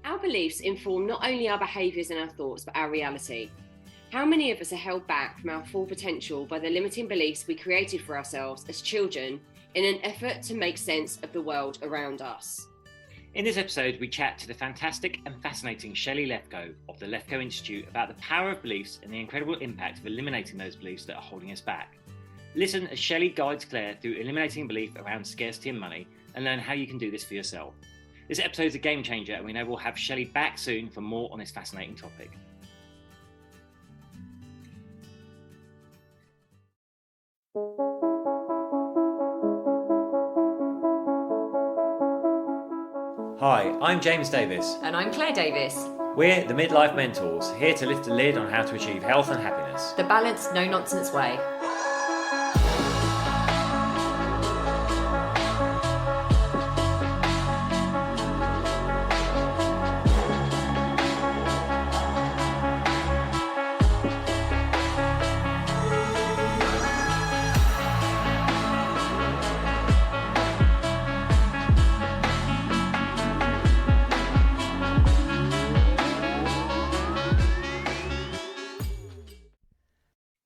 Our beliefs inform not only our behaviours and our thoughts, but our reality. How many of us are held back from our full potential by the limiting beliefs we created for ourselves as children in an effort to make sense of the world around us? In this episode, we chat to the fantastic and fascinating Shelly Lefkoe of the Lefkoe Institute about the power of beliefs and the incredible impact of eliminating those beliefs that are holding us back. Listen as Shelly guides Claire through eliminating belief around scarcity and money and learn how you can do this for yourself. This episode is a game changer, and we know we'll have Shelly back soon for more on this fascinating topic. Hi, I'm James Davis. And I'm Claire Davis. We're the Midlife Mentors, here to lift the lid on how to achieve health and happiness. The balanced, no-nonsense way.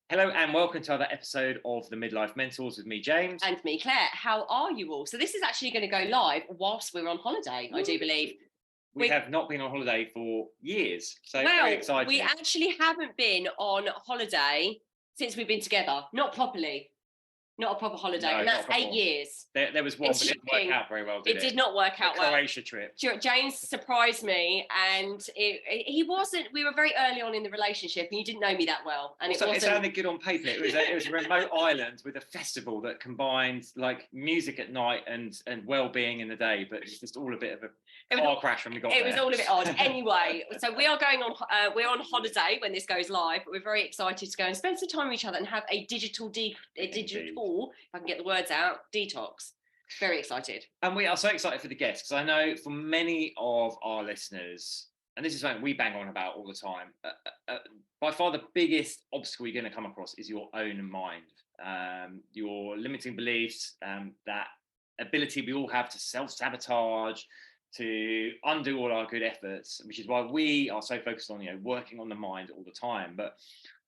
Hello and welcome to another episode of the Midlife Mentors with me, James. And me, Claire. How are you all? So this is actually going to go live whilst we're on holiday, I do believe. We have not been on holiday for years, so well, very excited. We actually haven't been on holiday since we've been together. Not properly. Not a proper holiday. No, and that's 8 years. There was one, but it didn't work out very well, did it? It did not work out well. Croatia trip. James surprised me, and he wasn't. We were very early on in the relationship, and you didn't know me that well. And it sounded good on paper. It was a remote island with a festival that combined like music at night and well-being in the day, but it's just all a bit of a car crash when we got there. It was all a bit odd. Anyway, so we are going on. We're on holiday when this goes live, but we're very excited to go and spend some time with each other and have a digital, if I can get the words out, detox. Very excited. And we are so excited for the guests, because I know for many of our listeners, and this is something we bang on about all the time, by far the biggest obstacle you're going to come across is your own mind, your limiting beliefs, that ability we all have to self-sabotage, to undo all our good efforts, which is why we are so focused on, working on the mind all the time. But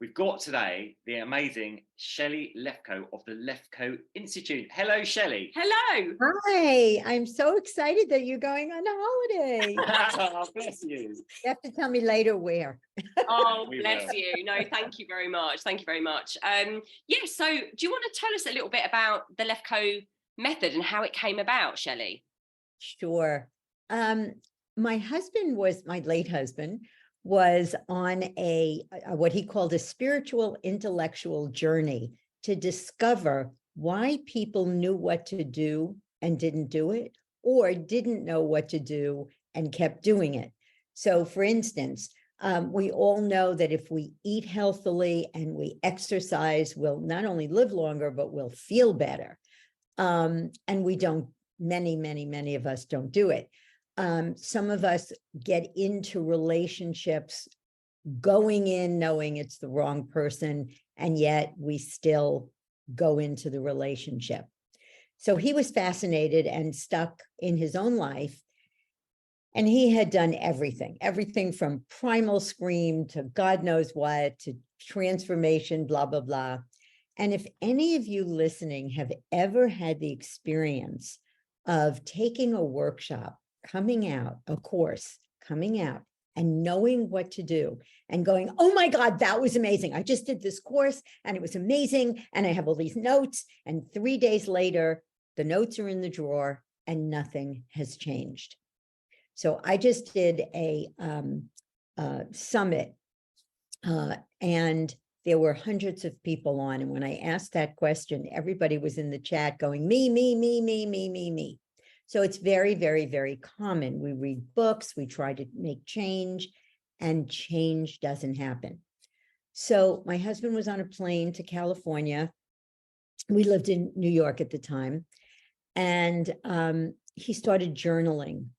we've got today the amazing Shelly Lefkoe of the Lefkoe Institute. Hello, Shelly. Hello. Hi, I'm so excited that you're going on a holiday. Oh, bless you. You have to tell me later where. Oh, bless you. No, thank you very much. Thank you very much. So do you want to tell us a little bit about the Lefkoe method and how it came about, Shelly? Sure. My late husband was on a what he called a spiritual intellectual journey to discover why people knew what to do and didn't do it, or didn't know what to do and kept doing it. So for instance, we all know that if we eat healthily and we exercise, we'll not only live longer, but we'll feel better. And we don't, many of us don't do it. Some of us get into relationships going in knowing it's the wrong person, and yet we still go into the relationship. So he was fascinated and stuck in his own life, and he had done everything from primal scream to God knows what, to transformation, blah, blah, blah. And if any of you listening have ever had the experience of taking a workshop, coming out, a course, coming out and knowing what to do and going, oh my God, that was amazing. I just did this course and it was amazing. And I have all these notes. And 3 days later, the notes are in the drawer and nothing has changed. So I just did a summit and there were hundreds of people on. And when I asked that question, everybody was in the chat going, me. So it's very, very, very common. We read books, we try to make change, and change doesn't happen. So my husband was on a plane to California. We lived in New York at the time. And he started journaling.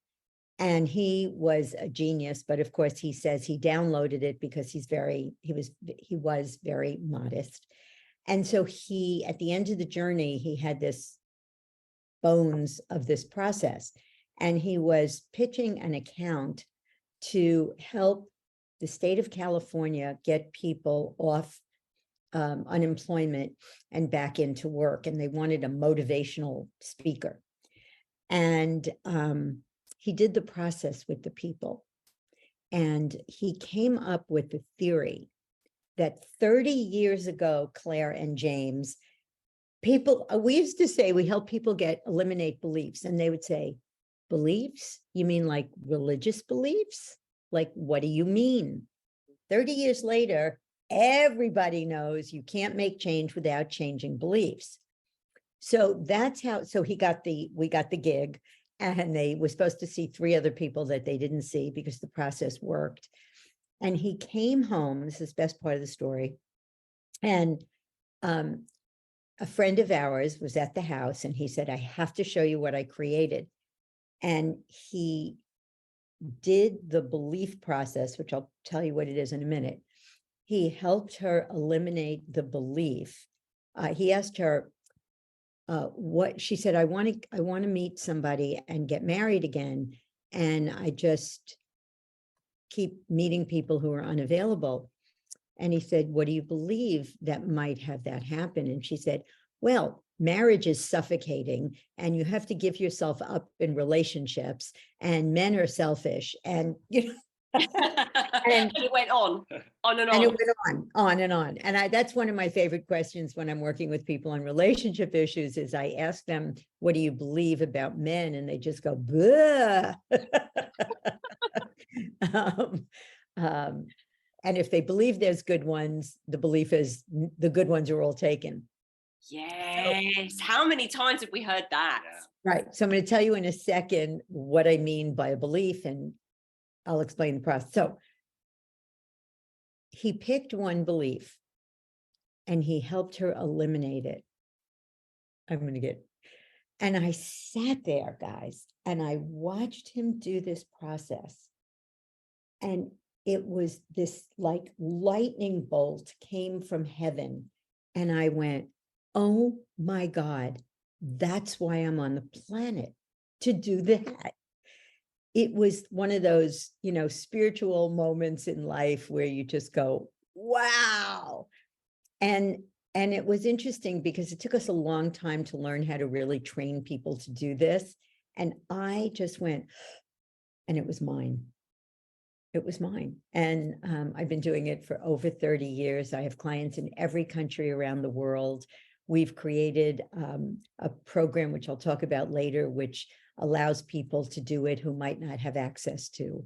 And he was a genius, but of course he says he downloaded it because he was very modest. And so he, at the end of the journey, he had this bones of this process, and he was pitching an account to help the state of California get people off unemployment and back into work. And they wanted a motivational speaker. And he did the process with the people. And he came up with the theory that 30 years ago, Claire and James, people, we used to say we help people eliminate beliefs. And they would say, beliefs? You mean like religious beliefs? Like, what do you mean? 30 years later, everybody knows you can't make change without changing beliefs. So that's how, so we got the gig, and they were supposed to see 3 other people that they didn't see because the process worked. And he came home, this is the best part of the story, and a friend of ours was at the house, and he said, I have to show you what I created. And he did the belief process, which I'll tell you what it is in a minute. He helped her eliminate the belief. He asked her what she said, I want to meet somebody and get married again. And I just keep meeting people who are unavailable. And he said, what do you believe that might have that happen? And she said, well, marriage is suffocating and you have to give yourself up in relationships, and men are selfish, and you know. And it went on and on. And it went on and on. And that's one of my favorite questions when I'm working with people on relationship issues is I ask them, what do you believe about men? And they just go, "Bleh." And if they believe there's good ones, the belief is the good ones are all taken. Yes. How many times have we heard that? Yeah. Right. So I'm going to tell you in a second what I mean by a belief, and I'll explain the process. So he picked one belief and he helped her eliminate it. And I sat there, guys, and I watched him do this process. And it was this like lightning bolt came from heaven. And I went, oh my God, that's why I'm on the planet, to do that. It was one of those, spiritual moments in life where you just go, wow. And it was interesting because it took us a long time to learn how to really train people to do this. And I just went, and it was mine. It was mine. And I've been doing it for over 30 years. I have clients in every country around the world. We've created a program, which I'll talk about later, which allows people to do it who might not have access to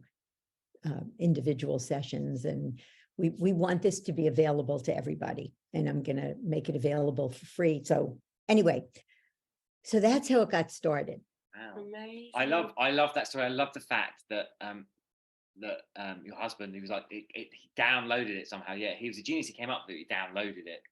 individual sessions. And we want this to be available to everybody. And I'm going to make it available for free. So anyway, so that's how it got started. Wow. Amazing. I love that story. I love the fact that your husband, he was like, he downloaded it somehow. Yeah, he was a genius. He came up with it, he downloaded it.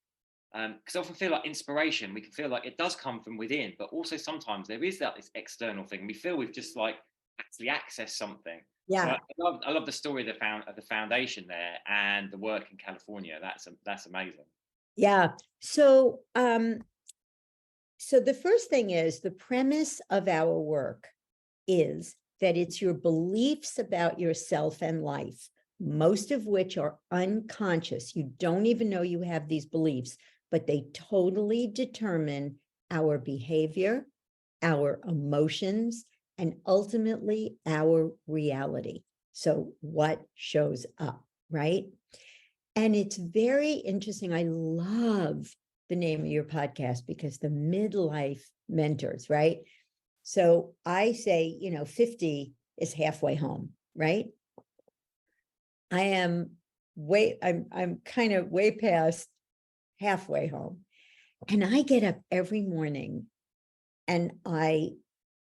Because I often feel like inspiration, we can feel like it does come from within, but also sometimes there is this external thing. We feel we've just like actually accessed something. Yeah. So I love the story of the foundation there and the work in California. That's amazing. Yeah. So so the first thing is, the premise of our work is that it's your beliefs about yourself and life, most of which are unconscious. You don't even know you have these beliefs, but they totally determine our behavior, our emotions, and ultimately our reality. So what shows up, right? And it's very interesting. I love the name of your podcast because the midlife mentors, right? So I say, 50 is halfway home, right? I'm kind of way past halfway home. And I get up every morning and I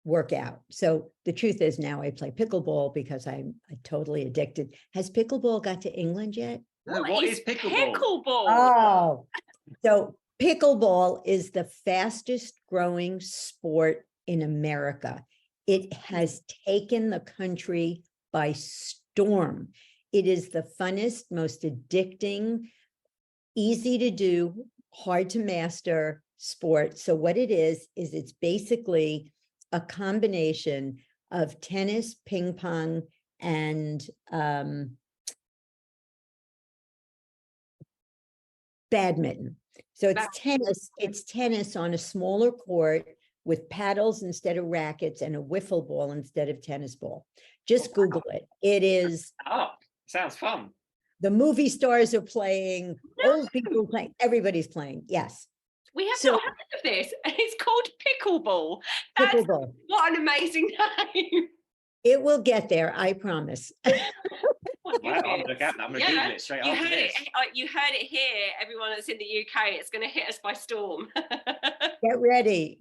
work out. So the truth is now I play pickleball because I'm totally addicted. Has pickleball got to England yet? No, what is pickleball? Oh, so pickleball is the fastest growing sport in America. It has taken the country by storm. It is the funnest, most addicting, easy to do, hard to master sport. So what it is it's basically a combination of tennis, ping pong, and badminton. So it's tennis on a smaller court with paddles instead of rackets and a wiffle ball instead of tennis ball. Just Google it. It is. Oh, sounds fun. The movie stars are playing, old people playing, everybody's playing. Yes. We have not heard of this. It's called pickleball. Pickleball. What an amazing name. It will get there, I promise. Well, I'm going to look at that. I'm going to Google it straight after this. You heard it here, everyone that's in the UK. It's going to hit us by storm. Get ready.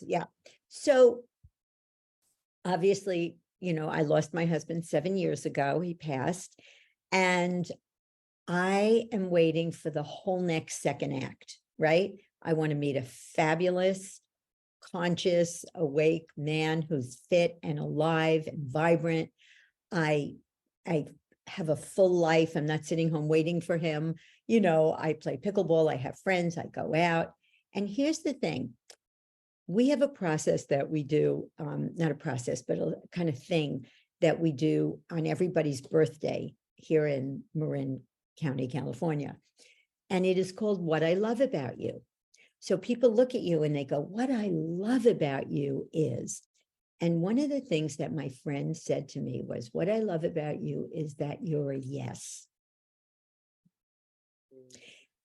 Yeah. So obviously, I lost my husband 7 years ago. He passed. And I am waiting for the whole next second act, right? I want to meet a fabulous, conscious, awake man who's fit and alive and vibrant. I have a full life. I'm not sitting home waiting for him. I play pickleball. I have friends. I go out. And here's the thing. We have a process that we do, not a process, but a kind of thing that we do on everybody's birthday here in Marin County, California. And it is called What I Love About You. So people look at you and they go, what I love about you is, and one of the things that my friend said to me was, what I love about you is that you're a yes.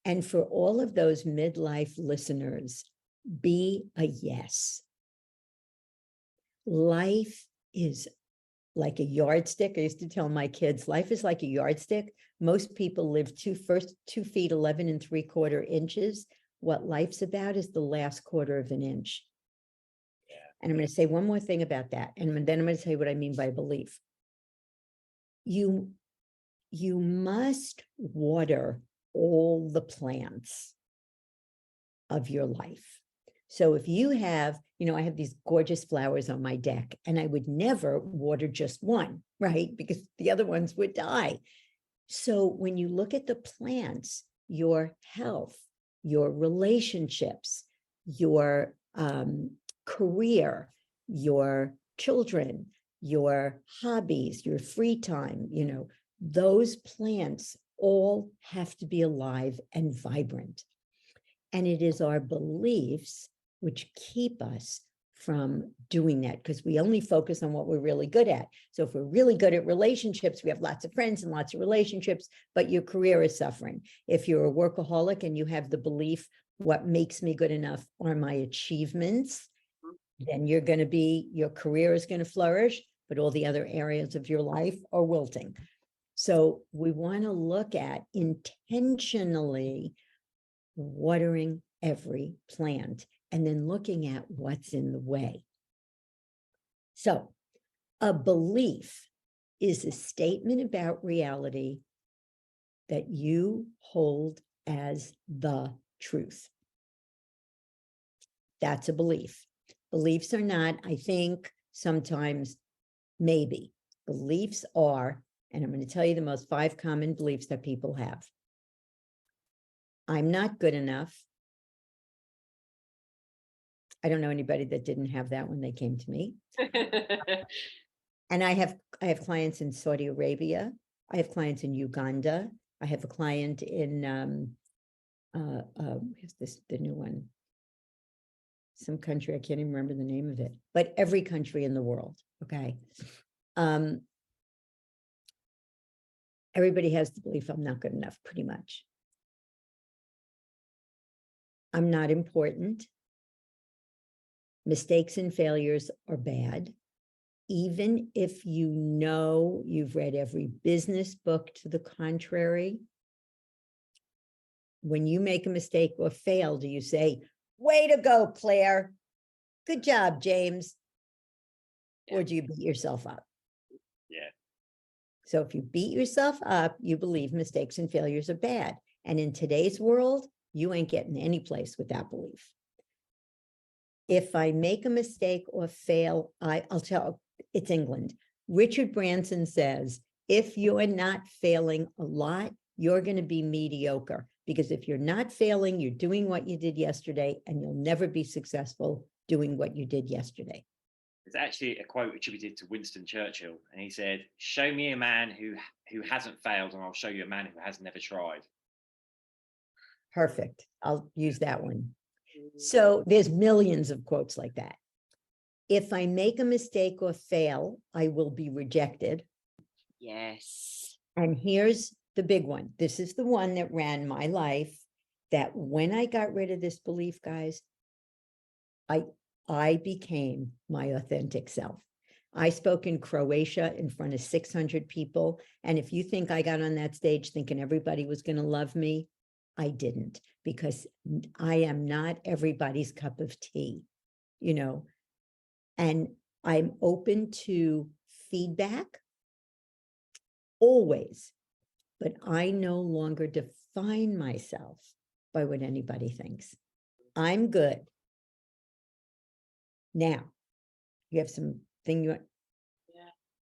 And for all of those midlife listeners, be a yes. Life is like a yardstick. I used to tell my kids, life is like a yardstick. Most people live 2 feet, 11 3/4 inches. What life's about is the last quarter of an inch. Yeah. And I'm going to say one more thing about that. And then I'm going to tell you what I mean by belief. You must water all the plants of your life. So if you have, I have these gorgeous flowers on my deck, and I would never water just one, right? Because the other ones would die. So when you look at the plants, your health, your relationships, your career, your children, your hobbies, your free time, those plants all have to be alive and vibrant. And it is our beliefs which keep us from doing that, because we only focus on what we're really good at. So if we're really good at relationships, we have lots of friends and lots of relationships, but your career is suffering. If you're a workaholic and you have the belief, what makes me good enough are my achievements, then your career is going to flourish, but all the other areas of your life are wilting. So we want to look at intentionally watering every plant and then looking at what's in the way. So a belief is a statement about reality that you hold as the truth. That's a belief. Beliefs are not, I think, sometimes, maybe. Beliefs are, and I'm going to tell you the most 5 common beliefs that people have. I'm not good enough. I don't know anybody that didn't have that when they came to me. And I have clients in Saudi Arabia. I have clients in Uganda. I have a client in where's this, the new one? Some country, I can't even remember the name of it, but every country in the world. Okay. Everybody has the belief I'm not good enough, pretty much. I'm not important. Mistakes and failures are bad. Even if you've read every business book to the contrary, when you make a mistake or fail, do you say, way to go, Claire? Good job, James. Yeah. Or do you beat yourself up? Yeah. So if you beat yourself up, you believe mistakes and failures are bad. And in today's world, you ain't getting any place with that belief. If I make a mistake or fail, I'll tell, it's England. Richard Branson says, if you're not failing a lot, you're going to be mediocre. Because if you're not failing, you're doing what you did yesterday, and you'll never be successful doing what you did yesterday. There's actually a quote attributed to Winston Churchill, and he said, "Show me a man who hasn't failed, and I'll show you a man who has never tried." Perfect. I'll use that one. So there's millions of quotes like that. If I make a mistake or fail, I will be rejected. Yes. And here's the big one. This is the one that ran my life, that when I got rid of this belief, guys, I became my authentic self. I spoke in Croatia in front of 600 people. And if you think I got on that stage thinking everybody was going to love me, I didn't, because I am not everybody's cup of tea, you know, and I'm open to feedback always, but I no longer define myself by what anybody thinks. I'm good. Now, you have something you want.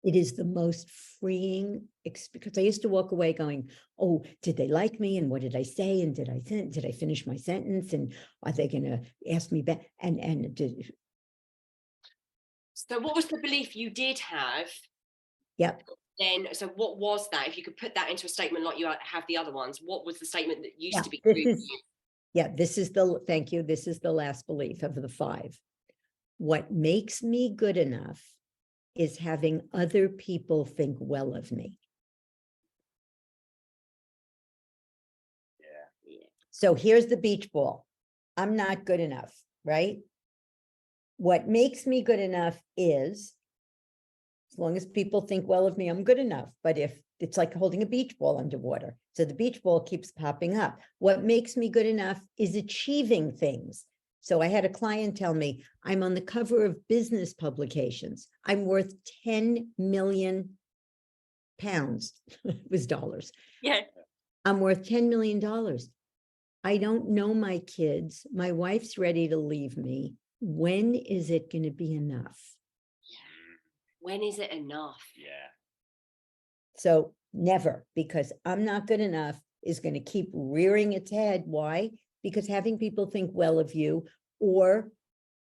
It is the most freeing experience, because I used to walk away going, oh, did they like me? And what did I say? And did I finish my sentence? And are they going to ask me back? So what was the belief you did have? Yep. Then, so what was that? If you could put that into a statement like you have the other ones, what was the statement that used to be true? Thank you. This is the last belief of the 5. What makes me good enough is having other people think well of me. Yeah. So here's the beach ball. I'm not good enough, right? What makes me good enough is, as long as people think well of me, I'm good enough. But if it's like holding a beach ball underwater, so the beach ball keeps popping up. What makes me good enough is achieving things. So I had a client tell me, I'm on the cover of business publications. I'm worth 10 million pounds. It was dollars. Yeah. I'm worth $10 million. I don't know my kids. My wife's ready to leave me. When is it going to be enough? When is it enough? Yeah. So never, because I'm not good enough is going to keep rearing its head. Why? Because having people think well of you, or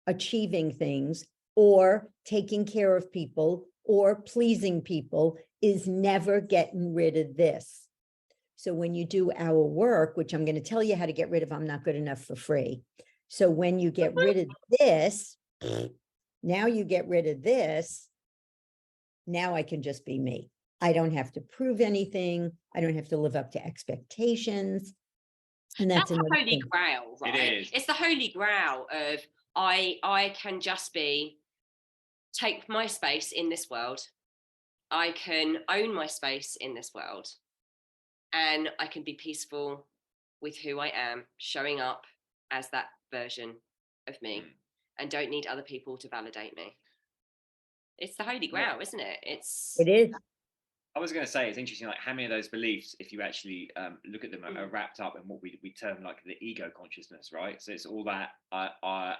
achieving things, or taking care of people, or pleasing people is never getting rid of this. So when you do our work, which I'm going to tell you how to get rid of, I'm not good enough for free. So when you get rid of this, now you get rid of this, now I can just be me. I don't have to prove anything. I don't have to live up to expectations. And that's the holy grail, right? It is. It's the holy grail of I can just take my space in this world. I can own my space in this world, and I can be peaceful with who I am, showing up as that version of me, and don't need other people to validate me. It's the holy grail, isn't it? It is. I was going to say, it's interesting, like how many of those beliefs, if you actually look at them, are wrapped up in what we term like the ego consciousness, right? So it's all that I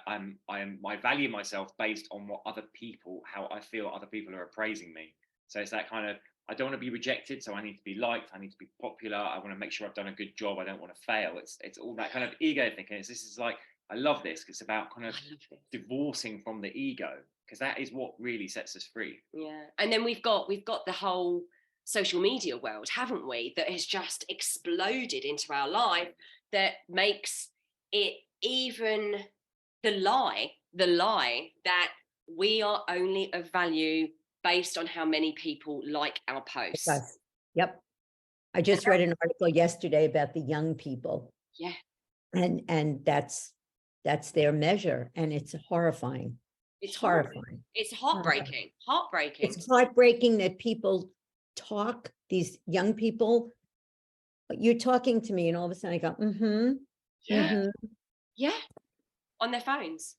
value myself based on what other people, how I feel other people are appraising me. So it's that kind of, I don't want to be rejected, so I need to be liked, I need to be popular, I want to make sure I've done a good job, I don't want to fail. It's all that kind of ego thinking. This is like, I love this, because it's about kind of divorcing from the ego, because that is what really sets us free. Yeah. And then we've got the whole social media world, haven't we, that has just exploded into our life, that makes it even the lie that we are only of value based on how many people like our posts. Yep. I just read an article yesterday about the young people. Yeah. And that's their measure, and it's horrifying. It's horrifying. It's heartbreaking. It's heartbreaking that people talk, these young people, you're talking to me and all of a sudden I go, yeah, on their phones.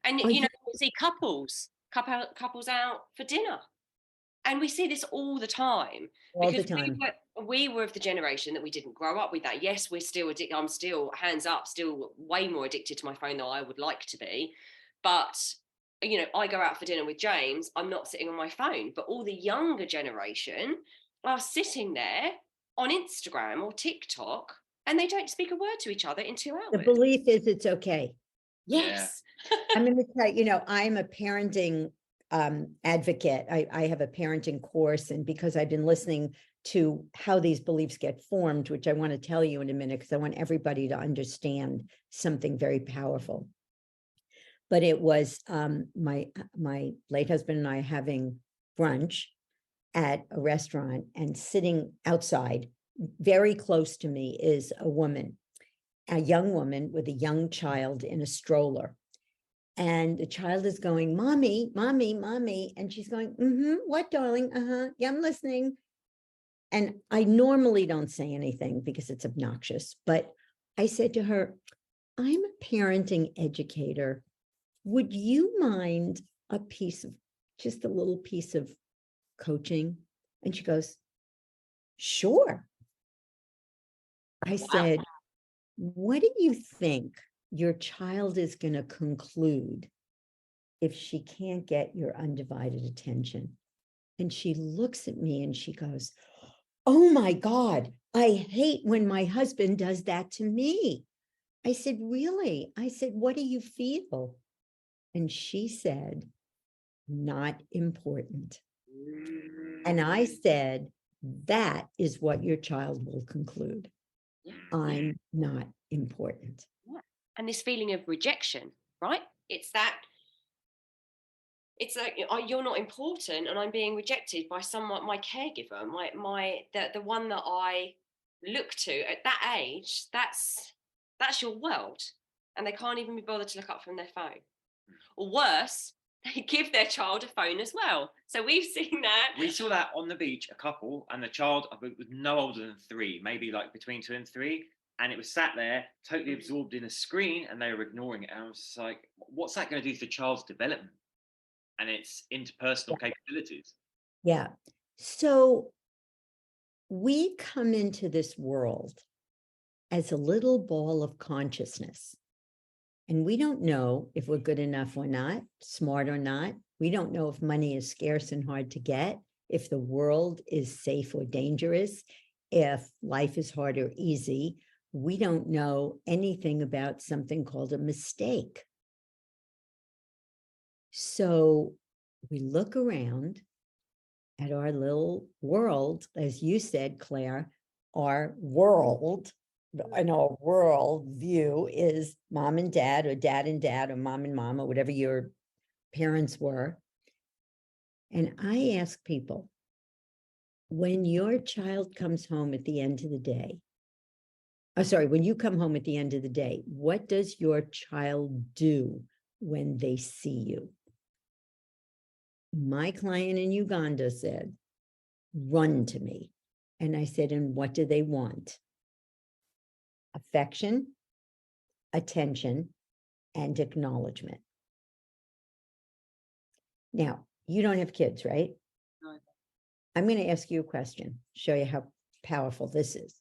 And you know, we see couples out for dinner, and we see this all the time, because we were of the generation that we didn't grow up with that. Yes, we're still addicted. I'm still, hands up, still way more addicted to my phone than I would like to be, but you know, I go out for dinner with James, I'm not sitting on my phone. But all the younger generation are sitting there on Instagram or TikTok, and they don't speak a word to each other in 2 hours. The belief is it's okay. Yes. I'm going to tell you, I'm a parenting advocate. I have a parenting course, and because I've been listening to how these beliefs get formed, which I want to tell you in a minute, because I want everybody to understand something very powerful. But it was my late husband and I having brunch at a restaurant, and sitting outside, very close to me, is a woman, a young woman with a young child in a stroller. And the child is going, "Mommy, mommy, mommy." And she's going, "What, darling? Yeah, I'm listening." And I normally don't say anything because it's obnoxious, but I said to her, "I'm a parenting educator. Would you mind just a little piece of coaching?" And she goes, "Sure." I said, "What do you think your child is going to conclude if she can't get your undivided attention?" And she looks at me and she goes, "Oh my God, I hate when my husband does that to me." I said, "Really?" I said, "What do you feel?" And she said, "Not important." And I said, "That is what your child will conclude. I'm not important." And this feeling of rejection, right? It's like, oh, you're not important, and I'm being rejected by someone, my caregiver, the one that I look to at that age. That's your world, and they can't even be bothered to look up from their phone. Or worse, they give their child a phone as well. So we've seen that. We saw that on the beach, a couple, and the child was no older than 3, maybe like between 2 and 3. And it was sat there, totally absorbed in a screen, and they were ignoring it. And I was just like, what's that going to do for the child's development and its interpersonal capabilities? Yeah. So we come into this world as a little ball of consciousness. And we don't know if we're good enough or not, smart or not. We don't know if money is scarce and hard to get, if the world is safe or dangerous, if life is hard or easy. We don't know anything about something called a mistake. So we look around at our little world, as you said, Claire, our world. And our world view is mom and dad, or dad and dad, or mom and mom, or whatever your parents were. And I ask people, when your child comes home at the end of the day, when you come home at the end of the day, what does your child do when they see you? My client in Uganda said, "Run to me." And I said, "And what do they want?" Affection, attention, and acknowledgement. Now, you don't have kids, right? No. I'm going to ask you a question, show you how powerful this is.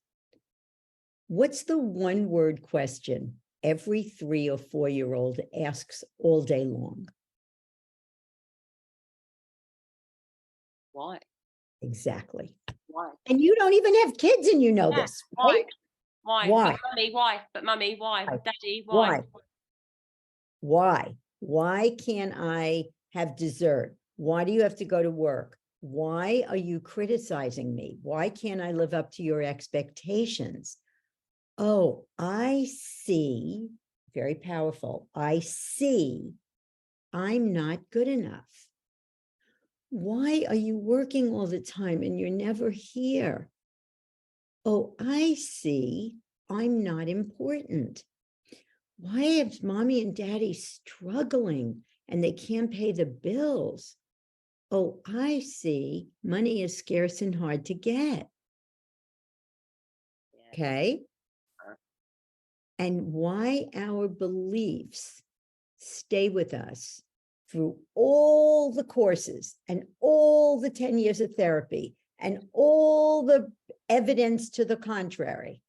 What's the one word question every 3 or 4-year-old asks all day long? Why? Exactly. Why? And you don't even have kids, and you know this. Right? Why? Why? But mummy, why? But mummy, why? Why? Daddy, why? Why? Why can't I have dessert? Why do you have to go to work? Why are you criticizing me? Why can't I live up to your expectations? Oh, I see. Very powerful. I see I'm not good enough. Why are you working all the time and you're never here? Oh, I see I'm not important. Why is mommy and daddy struggling and they can't pay the bills? Oh, I see money is scarce and hard to get. Okay. And why our beliefs stay with us through all the courses and all the 10 years of therapy and all the evidence to the contrary.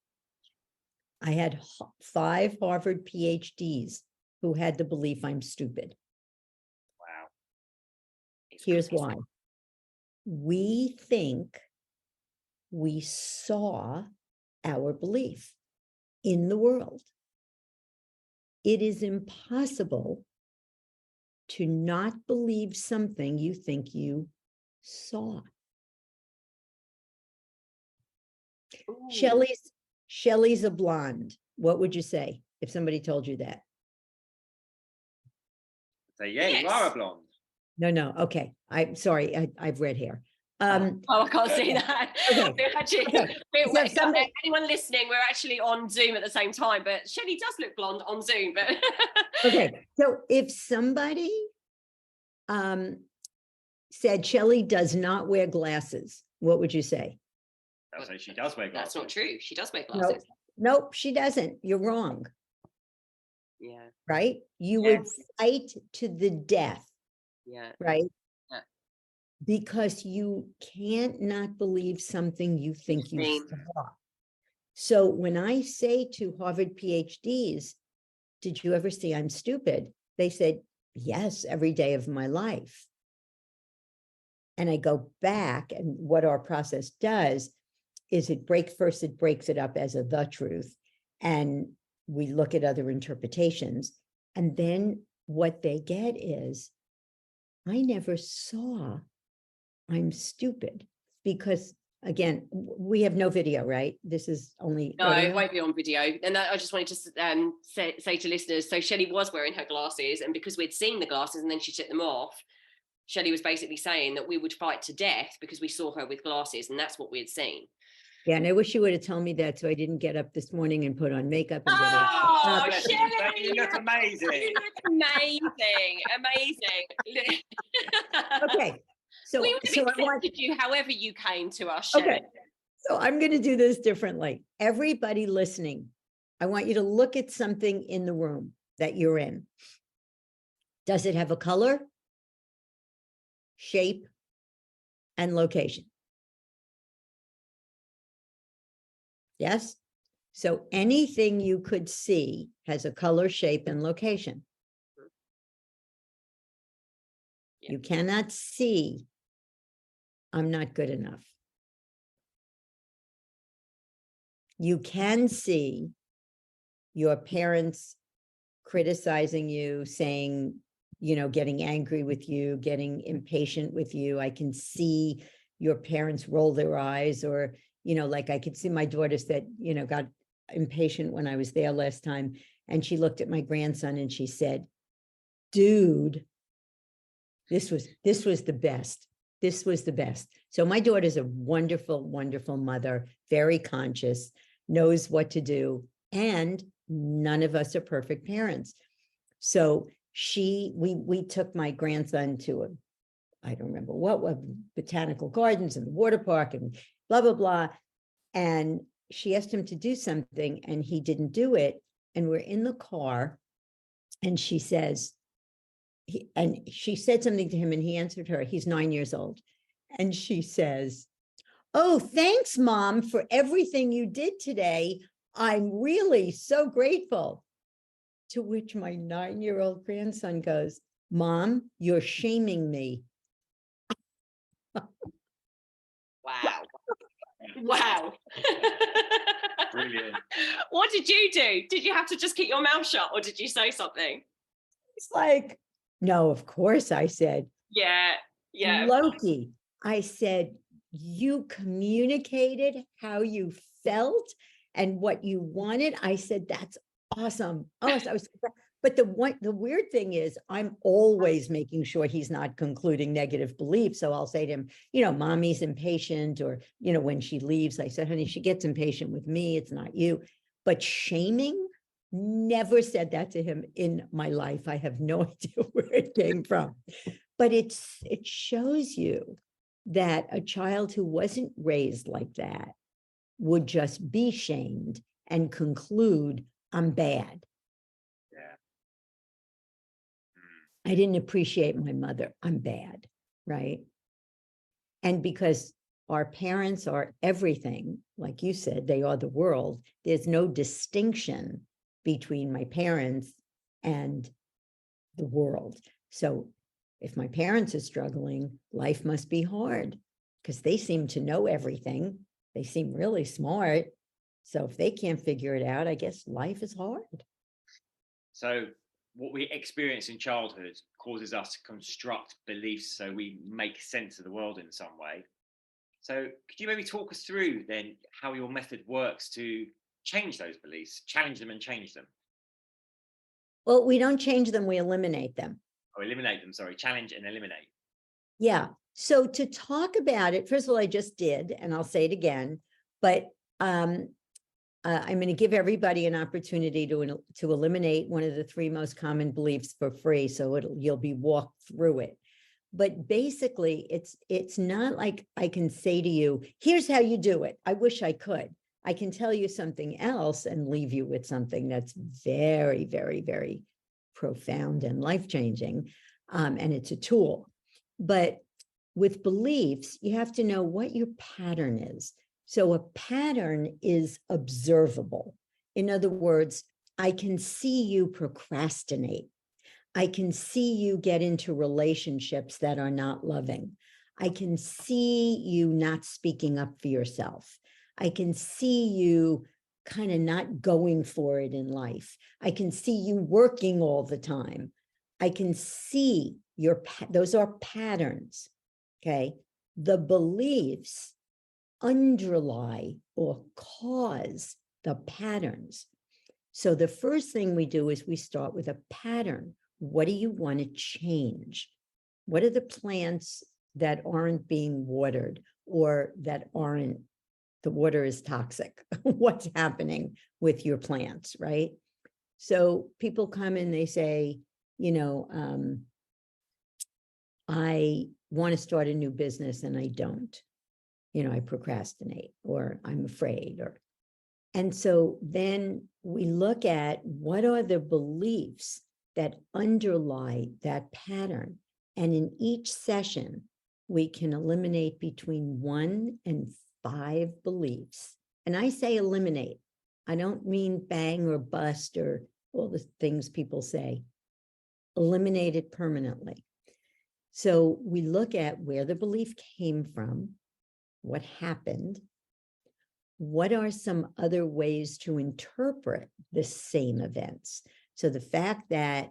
I had 5 Harvard PhDs who had the belief I'm stupid. Wow. Here's why. We think we saw our belief in the world. It is impossible to not believe something you think you saw. Ooh. Shelly's a blonde. What would you say if somebody told you that? So yeah, you are a blonde. No. Okay. I'm sorry. I've red hair. Oh, I can't see that. Okay. We're actually, anyone listening, we're actually on Zoom at the same time, but Shelly does look blonde on Zoom. But okay. So if somebody said Shelly does not wear glasses, what would you say? I'll say she does wear glasses. That's not true. She does wear glasses. Nope, she doesn't. You're wrong. Yeah. Right? You would fight to the death. Yeah. Right? Yeah. Because you can't not believe something you think you saw. So when I say to Harvard PhDs, did you ever see I'm stupid? They said, yes, every day of my life. And I go back, and what our process does is it breaks it up as the truth. And we look at other interpretations. And then what they get is, I never saw I'm stupid. Because again, we have no video, right? This is only no, audio. it won't be on video. And I just wanted to say to listeners, so Shelly was wearing her glasses, and because we'd seen the glasses and then she took them off, Shelly was basically saying that we would fight to death because we saw her with glasses, and that's what we had seen. Yeah, and I wish you would have told me that so I didn't get up this morning and put on makeup. And Shelly, you look amazing. You look amazing. Okay. So we would have accepted you however you came to us, Shelly. Okay. So I'm going to do this differently. Everybody listening, I want you to look at something in the room that you're in. Does it have a color, shape, and location? Yes? So anything you could see has a color, shape, and location. Yeah. You cannot see, I'm not good enough. You can see your parents criticizing you, saying, getting angry with you, getting impatient with you. I can see your parents roll their eyes, or, like I could see my daughters that, got impatient when I was there last time. And she looked at my grandson and she said, dude, this was the best. This was the best. So my daughter's a wonderful, wonderful mother, very conscious, knows what to do. And none of us are perfect parents. So we took my grandson to I don't remember what botanical gardens and the water park and blah, blah, blah. And she asked him to do something and he didn't do it. And we're in the car and she says, she said something to him and he answered her. He's 9 years old. And she says, oh, thanks, Mom, for everything you did today. I'm really so grateful. To which my 9-year-old grandson goes, Mom, you're shaming me. Wow. Wow. Brilliant. What did you do? Did you have to just keep your mouth shut, or did you say something? It's like, no, of course, I said. Yeah. Loki, I said, you communicated how you felt and what you wanted. I said, that's awesome. Oh, so I was, but the weird thing is I'm always making sure he's not concluding negative beliefs. So I'll say to him, mommy's impatient, or, when she leaves, I said, honey, she gets impatient with me. It's not you. But shaming, never said that to him in my life. I have no idea where it came from. But it shows you that a child who wasn't raised like that would just be shamed and conclude, I'm bad. Yeah. I didn't appreciate my mother. I'm bad, right? And because our parents are everything, like you said, they are the world. There's no distinction between my parents and the world. So if my parents are struggling, life must be hard because they seem to know everything. They seem really smart. So if they can't figure it out, I guess life is hard. So what we experience in childhood causes us to construct beliefs so we make sense of the world in some way. So could you maybe talk us through then how your method works to change those beliefs, challenge them and change them? Well, we don't change them, we eliminate them. Or eliminate them, sorry, challenge and eliminate. Yeah. So to talk about it, first of all, I just did, and I'll say it again, but I'm going to give everybody an opportunity to eliminate one of the 3 most common beliefs for free. So you'll be walked through it. But basically, it's not like I can say to you, here's how you do it. I wish I could. I can tell you something else and leave you with something that's very, very, very profound and life-changing. And it's a tool. But with beliefs, you have to know what your pattern is. So a pattern is observable. In other words, I can see you procrastinate. I can see you get into relationships that are not loving. I can see you not speaking up for yourself. I can see you kind of not going for it in life. I can see you working all the time. I can see those are patterns, okay? The beliefs underlie or cause the patterns. So the first thing we do is we start with a pattern. What do you want to change? What are the plants that aren't being watered or that aren't, the water is toxic? What's happening with your plants, right? So people come and they say, you know, I want to start a new business and I don't. You know, I procrastinate or I'm afraid and so then we look at what are the beliefs that underlie that pattern. And in each session, we can eliminate between 1 and 5 beliefs. And I say eliminate. I don't mean bang or bust or all the things people say. Eliminate it permanently. So we look at where the belief came from, what happened, what are some other ways to interpret the same events? So the fact that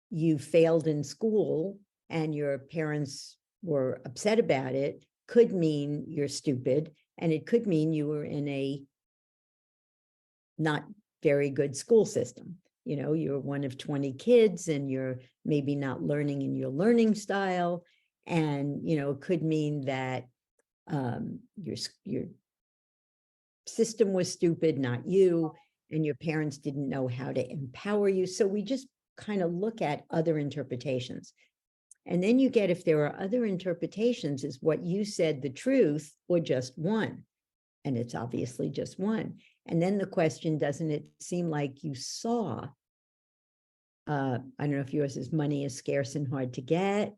you failed in school and your parents were upset about it could mean you're stupid, and it could mean you were in a not very good school system. You know, you're one of 20 kids and you're maybe not learning in your learning style. And, you know, it could mean that your system was stupid, not you, and your parents didn't know how to empower you. So we just kind of look at other interpretations. And then you get, if there are other interpretations, is what you said the truth or just one? And it's obviously just one. And then the question, doesn't it seem like you saw, I don't know if yours is money is scarce and hard to get.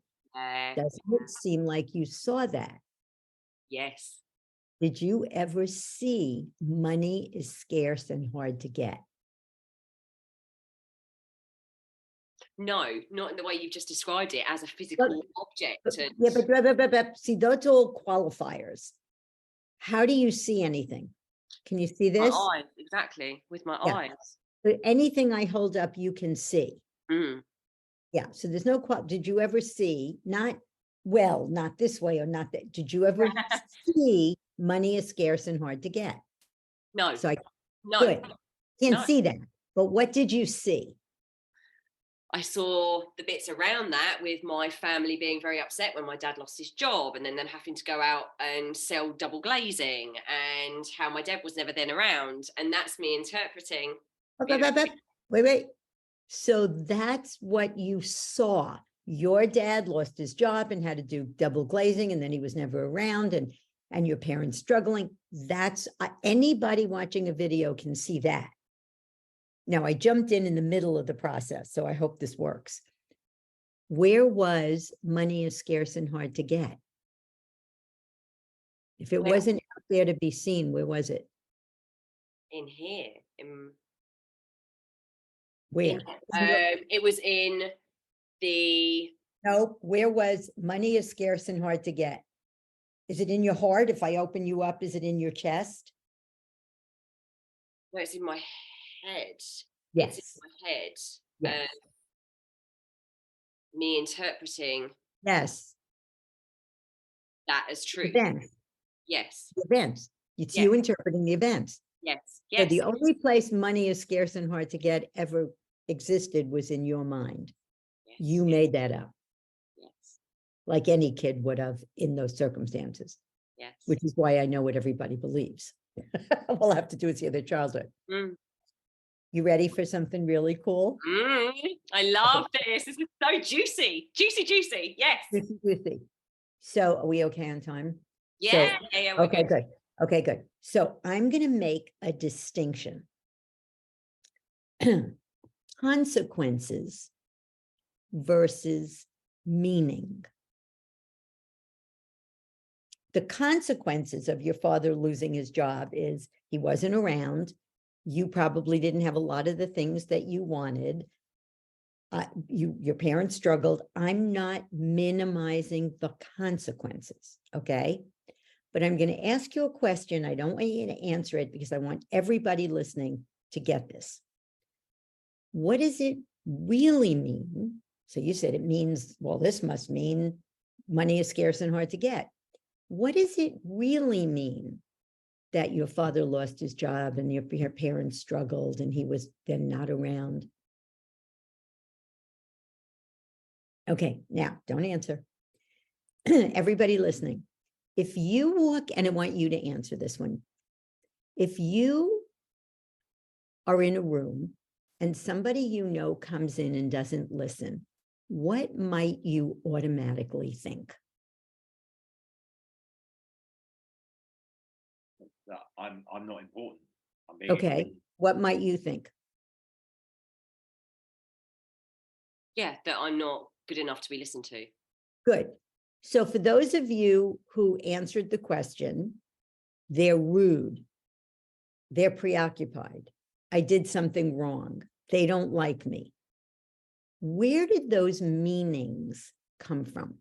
Doesn't it seem like you saw that? Yes. Did you ever see money is scarce and hard to get? No, not in the way you've just described it as a physical object. But see, those are all qualifiers. How do you see anything? Can you see this? My eyes, exactly, with my eyes. But anything I hold up, you can see. Mm. Yeah, so there's no, did you ever see, not this way or not that, did you ever see money is scarce and hard to get? No. So no. Good. Can't see that. But what did you see? I saw the bits around that with my family being very upset when my dad lost his job and then having to go out and sell double glazing, and how my dad was never then around. And that's me interpreting. Wait. So that's what you saw. Your dad lost his job and had to do double glazing, and then he was never around, and your parents struggling. That's anybody watching a video can see that. Now, I jumped in the middle of the process, so I hope this works. Where was money is scarce and hard to get? If it wasn't out there to be seen, where was it? In here. Where? It was in the... No, where was money is scarce and hard to get? Is it in your heart? If I open you up, is it in your chest? No, it's in my head. Yes. It's in my head. Yes. Me interpreting Yes. that as truth. Events. Yes. Events. It's Yes. you interpreting the events. Yes. So Yes. the only place money is scarce and hard to get ever existed was in your mind. Yes. You made that up, Yes. like any kid would have in those circumstances, Yes. which is why I know what everybody believes. All I have to do is hear their childhood. Mm. You ready for something really cool? I love this. This is so juicy. Juicy, juicy. Yes. Juicy, juicy. So are we okay on time? Yeah. So, Yeah. We're okay, good. good. Okay, good. So I'm going to make a distinction. Consequences versus meaning. The consequences of your father losing his job is he wasn't around. You probably didn't have a lot of the things that you wanted. Your parents struggled. I'm not minimizing the consequences, okay? But I'm going to ask you a question. I don't want you to answer it because I want everybody listening to get this. What does it really mean? So you said it means, well, this must mean money is scarce and hard to get. What does it really mean that your father lost his job and your parents struggled and he was then not around? Okay, now don't answer. Everybody listening, if you walk, and I want you to answer this one. If you are in a room and somebody you know comes in and doesn't listen, what might you automatically think? That I'm not important. I'm being Okay, important. what might you think? Yeah, that I'm not good enough to be listened to. Good. So for those of you who answered the question, they're rude. They're preoccupied. I did something wrong. They don't like me. Where did those meanings come from?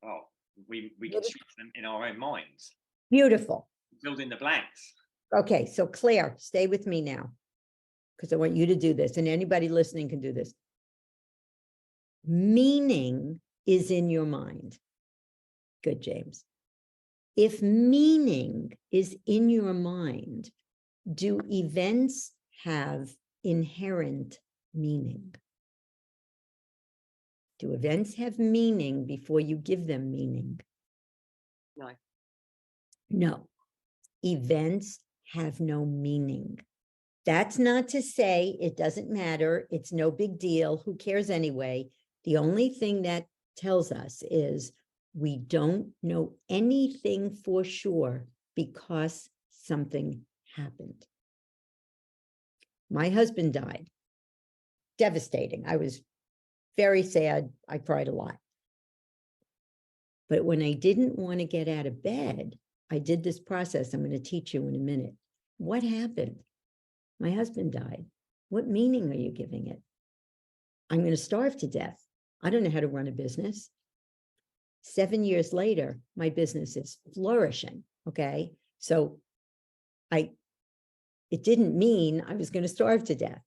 Oh, we construct them in our own minds. Beautiful. Fill in the blanks. Okay, so Claire, stay with me now, because I want you to do this, and anybody listening can do this. Meaning is in your mind. Good, James. If meaning is in your mind, do events have inherent meaning? Do events have meaning before you give them meaning? No. No. Events have no meaning. That's not to say it doesn't matter. It's no big deal. Who cares anyway? The only thing that tells us is we don't know anything for sure because something happened. My husband died. Devastating. I was very sad. I cried a lot. But when I didn't want to get out of bed, I did this process I'm going to teach you in a minute. What happened? My husband died. What meaning are you giving it? I'm going to starve to death. I don't know how to run a business. 7 years later, my business is flourishing. Okay. So it didn't mean I was going to starve to death.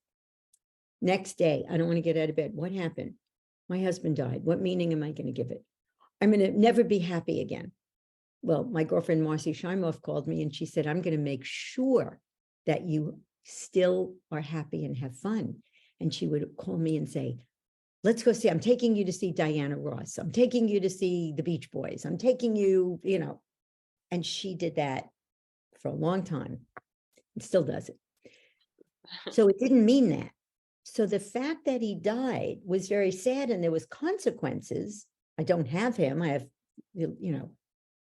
Next day, I don't want to get out of bed. What happened? My husband died. What meaning am I going to give it? I'm going to never be happy again. Well, my girlfriend, Marcy Scheimoff, called me and she said, I'm going to make sure that you still are happy and have fun. And she would call me and say, let's go see, I'm taking you to see Diana Ross. I'm taking you to see the Beach Boys. I'm taking you, and she did that for a long time and still does it. So it didn't mean that. So the fact that he died was very sad and there was consequences. I don't have him. I have,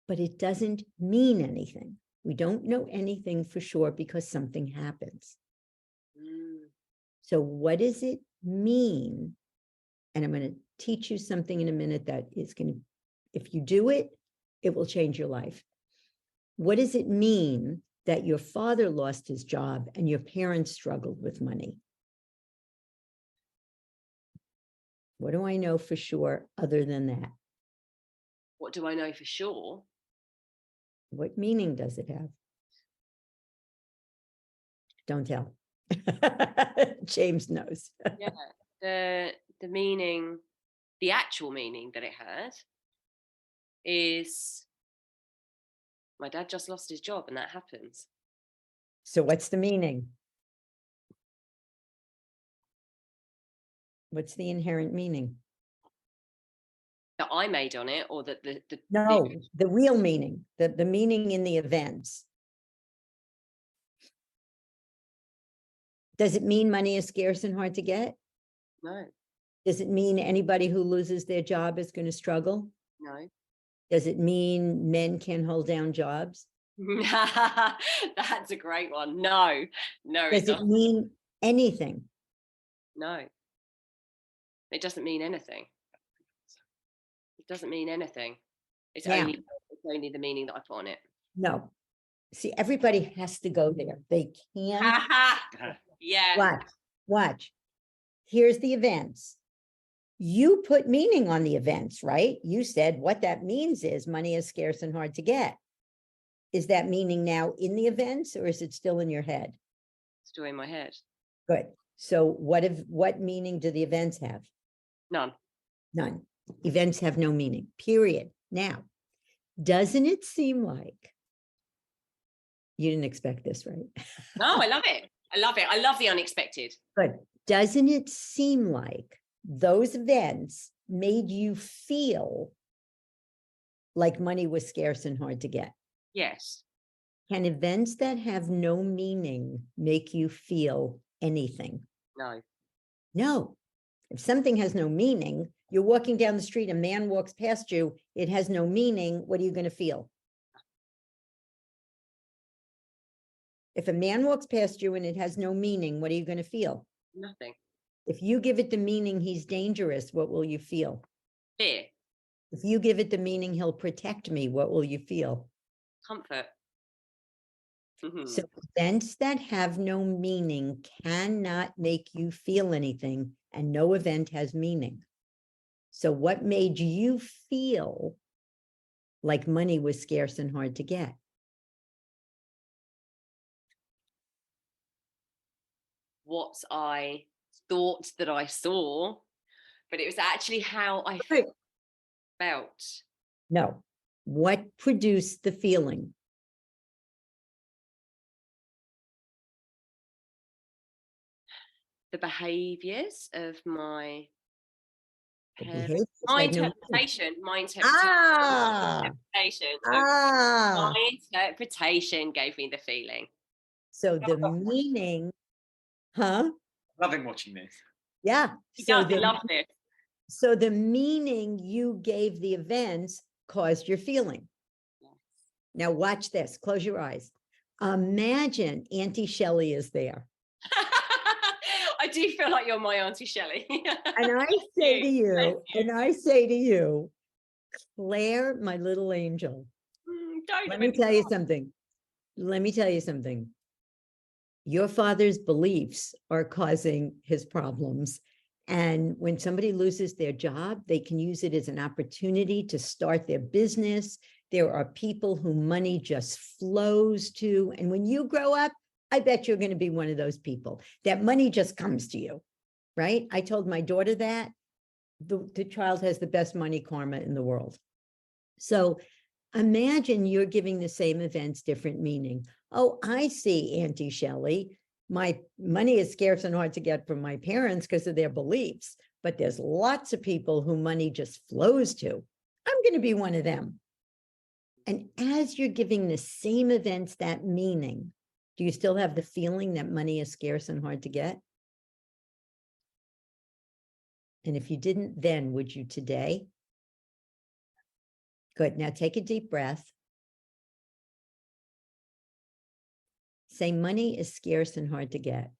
but it doesn't mean anything. We don't know anything for sure because something happens. So what does it mean? And I'm going to teach you something in a minute that is going to, if you do it, it will change your life. What does it mean that your father lost his job and your parents struggled with money? What do I know for sure other than that? What do I know for sure? What meaning does it have? Don't tell. James knows. Yeah, the meaning, the actual meaning that it had is my dad just lost his job and that happens. So what's the meaning? What's the inherent meaning? That I made on it, or that No, the real meaning, the meaning in the events. Does it mean money is scarce and hard to get? No. Does it mean anybody who loses their job is going to struggle? No. Does it mean men can hold down jobs? That's a great one. No. Does it mean anything? No. It doesn't mean anything. It doesn't mean anything. It's only the meaning that I put on it. No. See, everybody has to go there. They can't. Yeah. Watch. Here's the events. You put meaning on the events, right? You said what that means is money is scarce and hard to get. Is that meaning now in the events, or is it still in your head? Still in my head. Good. So what meaning do the events have? None. None. Events have no meaning, period. Now, doesn't it seem like you didn't expect this, right? No, I love it. I love it. I love the unexpected. But doesn't it seem like those events made you feel like money was scarce and hard to get? Yes. Can events that have no meaning make you feel anything? No. No. If something has no meaning, you're walking down the street, a man walks past you, it has no meaning, what are you going to feel? If a man walks past you and it has no meaning, what are you going to feel? Nothing. If you give it the meaning he's dangerous, what will you feel? Fear. If you give it the meaning he'll protect me, what will you feel? Comfort. So events that have no meaning cannot make you feel anything, and no event has meaning. So what made you feel like money was scarce and hard to get? What I thought that I saw, but it was actually how I felt. No. What produced the feeling? The behaviours of my Behaviors my had no meaning. interpretation. My interpretation gave me the feeling. So the meaning, huh? Loving watching this. Yeah. I love this. So the meaning you gave the events caused your feeling. Yes. Now watch this. Close your eyes. Imagine Auntie Shelly is there. I do feel like you're my Auntie Shelly. And I say to you, Claire, my little angel, let me tell you something. Your father's beliefs are causing his problems. And when somebody loses their job, they can use it as an opportunity to start their business. There are people who money just flows to. And when you grow up, I bet you're going to be one of those people that money just comes to you, right? I told my daughter that the child has the best money karma in the world. So imagine you're giving the same events different meaning. Oh, I see, Auntie Shelly. My money is scarce and hard to get from my parents because of their beliefs, but there's lots of people who money just flows to. I'm going to be one of them. And as you're giving the same events that meaning, do you still have the feeling that money is scarce and hard to get? And if you didn't then, would you today? Good. Now take a deep breath. Say money is scarce and hard to get.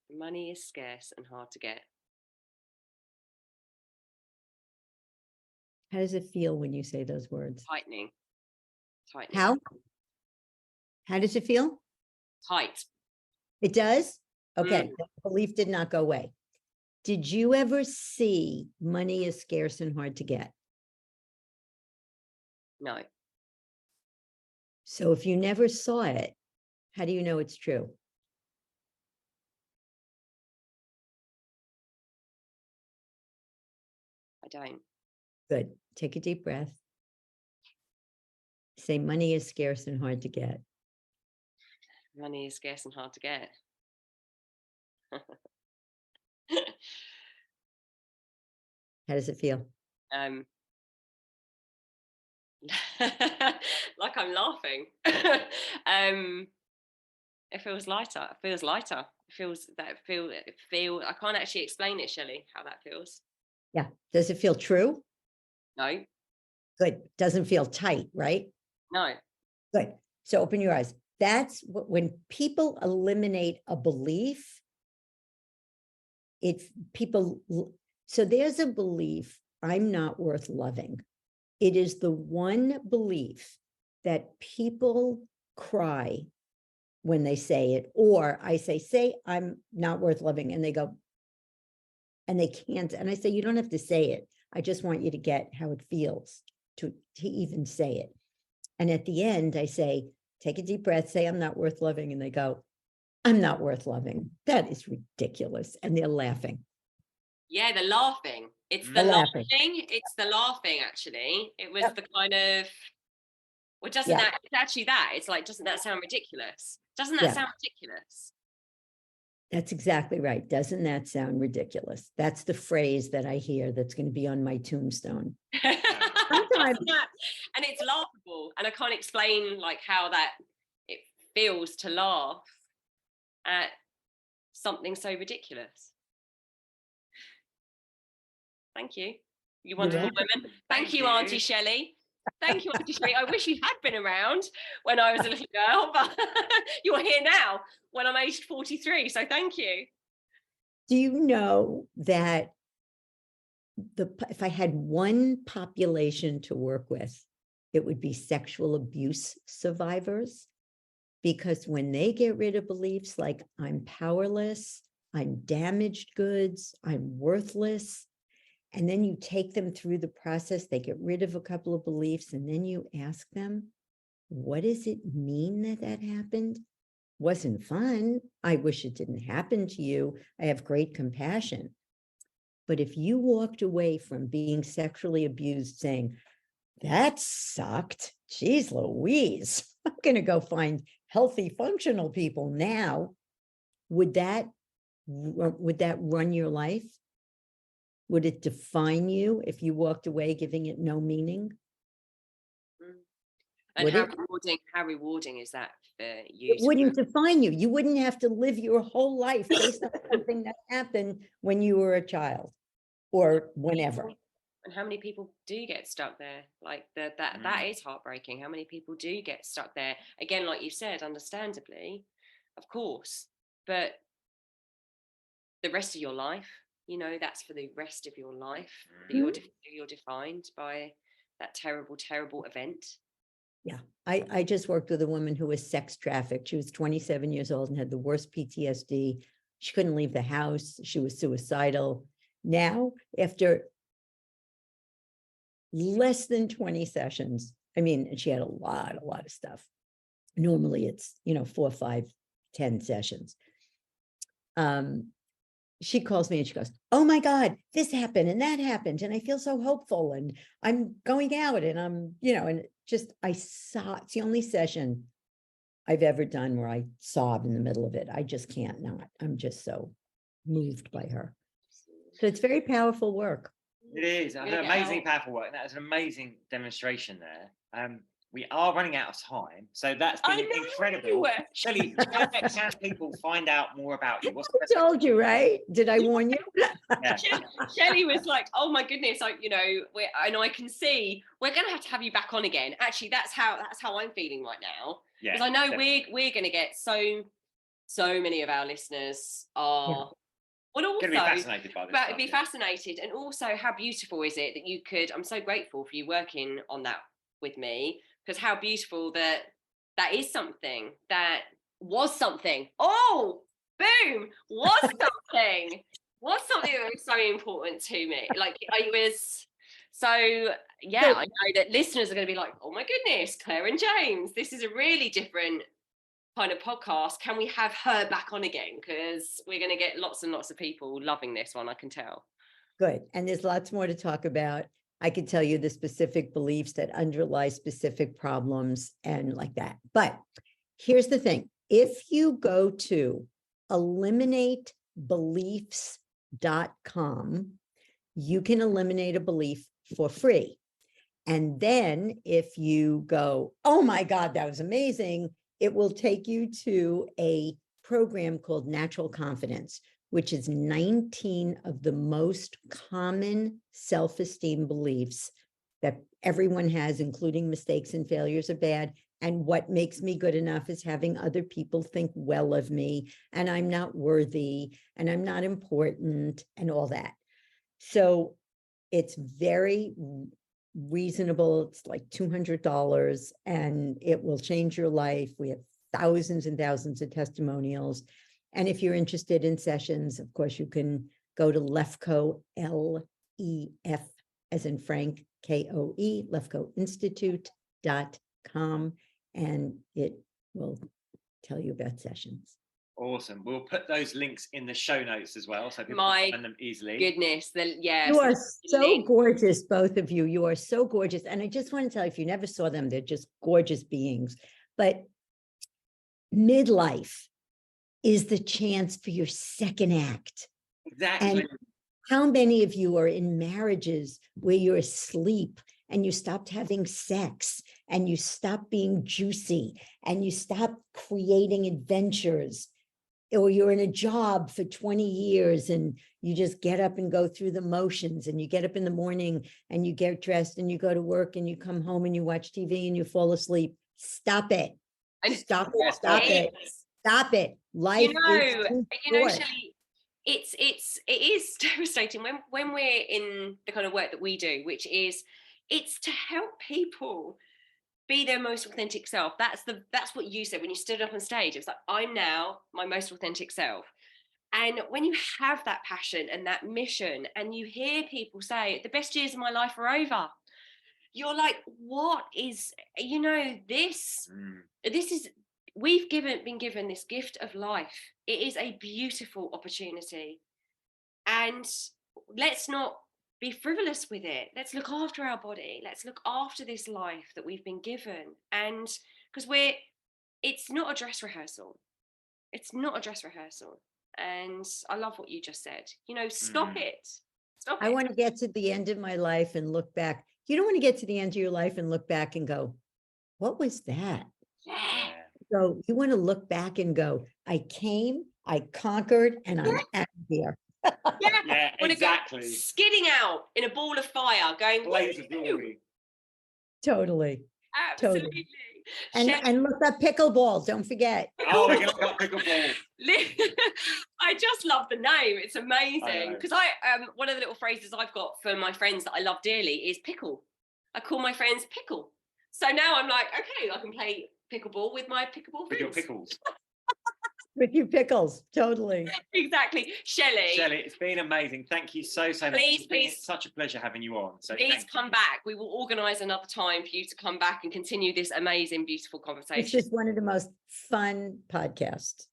Money is scarce and hard to get. How does it feel when you say those words? Tightening. How? How does it feel? Tight. It does? Okay. The belief did not go away. Did you ever see money is scarce and hard to get? No. So if you never saw it, how do you know it's true? don't. Good. Take a deep breath. Say money is scarce and hard to get. Money is scarce and hard to get. How does it feel? Like I'm laughing. It feels lighter. It feels lighter. I can't actually explain it, Shelly, how that feels. Yeah. Does it feel true? No. Good. Doesn't feel tight, right? No. Good. So open your eyes. That's what, when people eliminate a belief, so there's a belief, I'm not worth loving. It is the one belief that people cry when they say it, or I say I'm not worth loving, and they go, and they can't. And I say, you don't have to say it. I just want you to get how it feels to even say it. And at the end, I say, take a deep breath, say I'm not worth loving. And they go, I'm not worth loving. That is ridiculous. And they're laughing. Yeah, the laughing. It's the laughing. It's the laughing, actually. It was the kind of, well, doesn't that, it's actually that. It's like, doesn't that sound ridiculous? Doesn't that sound ridiculous? That's exactly right. Doesn't that sound ridiculous? That's the phrase that I hear that's going to be on my tombstone. And it's laughable. And I can't explain like how that it feels to laugh at something so ridiculous. Thank you. You wonderful women. Thank you, Auntie Shelly. Thank you, Auntie Shelly. I wish you had been around when I was a little girl, but you're here now when I'm aged 43. So thank you. Do you know that if I had one population to work with, it would be sexual abuse survivors? Because when they get rid of beliefs like I'm powerless, I'm damaged goods, I'm worthless, and then you take them through the process, they get rid of a couple of beliefs, and then you ask them, what does it mean that that happened? Wasn't fun. I wish it didn't happen to you. I have great compassion. But if you walked away from being sexually abused saying, that sucked, geez Louise, I'm going to go find healthy, functional people now, would that run your life? Would it define you if you walked away giving it no meaning? And how rewarding is that for you? It wouldn't define you. You wouldn't have to live your whole life based on something that happened when you were a child or whenever. And how many people do get stuck there? Like that is heartbreaking. How many people do get stuck there? Again, like you said, understandably, of course, but the rest of your life, you know, that's for the rest of your life that you're defined by that terrible, terrible event. Yeah, I just worked with a woman who was sex trafficked. She was 27 years old and had the worst PTSD. She couldn't leave the house. She was suicidal. Now, after less than 20 sessions, I mean, and she had a lot of stuff. Normally it's, 4, 5, 10 sessions. She calls me and she goes, oh my God, this happened and that happened. And I feel so hopeful and I'm going out and I'm, and I sob. It's the only session I've ever done where I sob in the middle of it. I just can't not. I'm just so moved by her. So it's very powerful work. It is amazingly powerful work. That was an amazing demonstration there. We are running out of time, so that's been incredible. Shelly, where can people find out more about you? I told you, right? Did I warn you? Yeah. Shelly was like, "Oh my goodness!" I know I can see we're going to have you back on again. Actually, that's how I'm feeling right now, because I know we're going to get so many of our listeners are. Yeah. Well, also, be fascinated by this. Be fascinated, and also how beautiful is it that you could? I'm so grateful for you working on that with me, because how beautiful that is something that was something. Oh, boom! Was something. Was something that was so important to me. Like I was. So yeah, I know that listeners are going to be like, oh my goodness, Claire and James, this is a really different kind of podcast. Can we have her back on again? Because we're going to get lots and lots of people loving this one, I can tell. Good. And there's lots more to talk about. I could tell you the specific beliefs that underlie specific problems and like that. But here's the thing. If you go to eliminatebeliefs.com, you can eliminate a belief for free. And then if you go, oh my God, that was amazing, it will take you to a program called Natural Confidence, which is 19 of the most common self-esteem beliefs that everyone has, including mistakes and failures are bad. And what makes me good enough is having other people think well of me, and I'm not worthy, and I'm not important, and all that. So it's very reasonable. It's like $200, and it will change your life. We have thousands and thousands of testimonials. And if you're interested in sessions, of course, you can go to Lefkoe, L-E-F, as in Frank, K-O-E, LefkoeInstitute.com, and it will tell you about sessions. Awesome. We'll put those links in the show notes as well, so people can find them easily. Goodness, you are so gorgeous, both of you. You are so gorgeous. And I just want to tell you, if you never saw them, they're just gorgeous beings. But midlife is the chance for your second act. Exactly. And how many of you are in marriages where you're asleep and you stopped having sex and you stopped being juicy and you stopped creating adventures, or you're in a job for 20 years and you just get up and go through the motions, and you get up in the morning and you get dressed and you go to work and you come home and you watch TV and you fall asleep. Stop it. Stop it. Stop it. Stop it. Life is too short. Shelly, it is devastating when we're in the kind of work that we do, which is it's to help people be their most authentic self. That's what you said when you stood up on stage. It was like, I'm now my most authentic self. And when you have that passion and that mission, and you hear people say, the best years of my life are over, you're like, what is, this is, we've been given this gift of life. It is a beautiful opportunity. And let's not be frivolous with it. Let's look after our body. Let's look after this life that we've been given. And because it's not a dress rehearsal. It's not a dress rehearsal. And I love what you just said. Stop it. Stop it. I want to get to the end of my life and look back. You don't want to get to the end of your life and look back and go, what was that? Yeah. So you want to look back and go, I came, I conquered, and I'm out of here. Yeah, exactly. Skidding out in a ball of fire, going, blaze of glory. Totally. Absolutely. Totally. And look up pickleball. Don't forget. Oh, we're going to look up pickleball. I just love the name. It's amazing. Because one of the little phrases I've got for my friends that I love dearly is pickle. I call my friends pickle. So now I'm like, okay, I can play pickleball with my pickleball friends. With your pickles. With your pickles, totally. Exactly. Shelly, it's been amazing. Thank you so much. Please. It's such a pleasure having you on. So please come back. We will organise another time for you to come back and continue this amazing, beautiful conversation. It's just one of the most fun podcasts.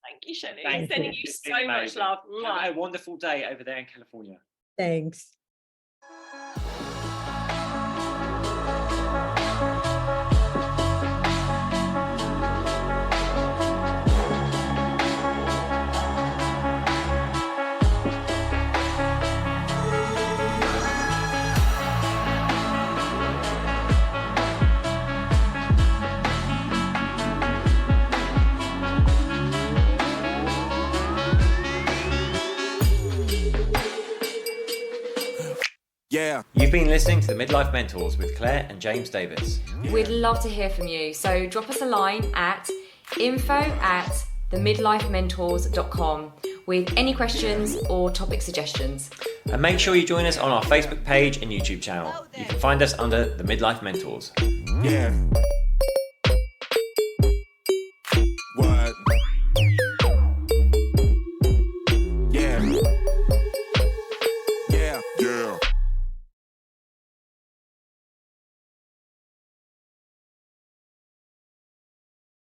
Thank you, Shelly. Sending you so much love. Have a wonderful day over there in California. Thanks. Yeah. You've been listening to the Midlife Mentors with Claire and James Davis. We'd love to hear from you. So drop us a line at info@themidlifementors.com with any questions or topic suggestions. And make sure you join us on our Facebook page and YouTube channel. You can find us under the Midlife Mentors. Yeah.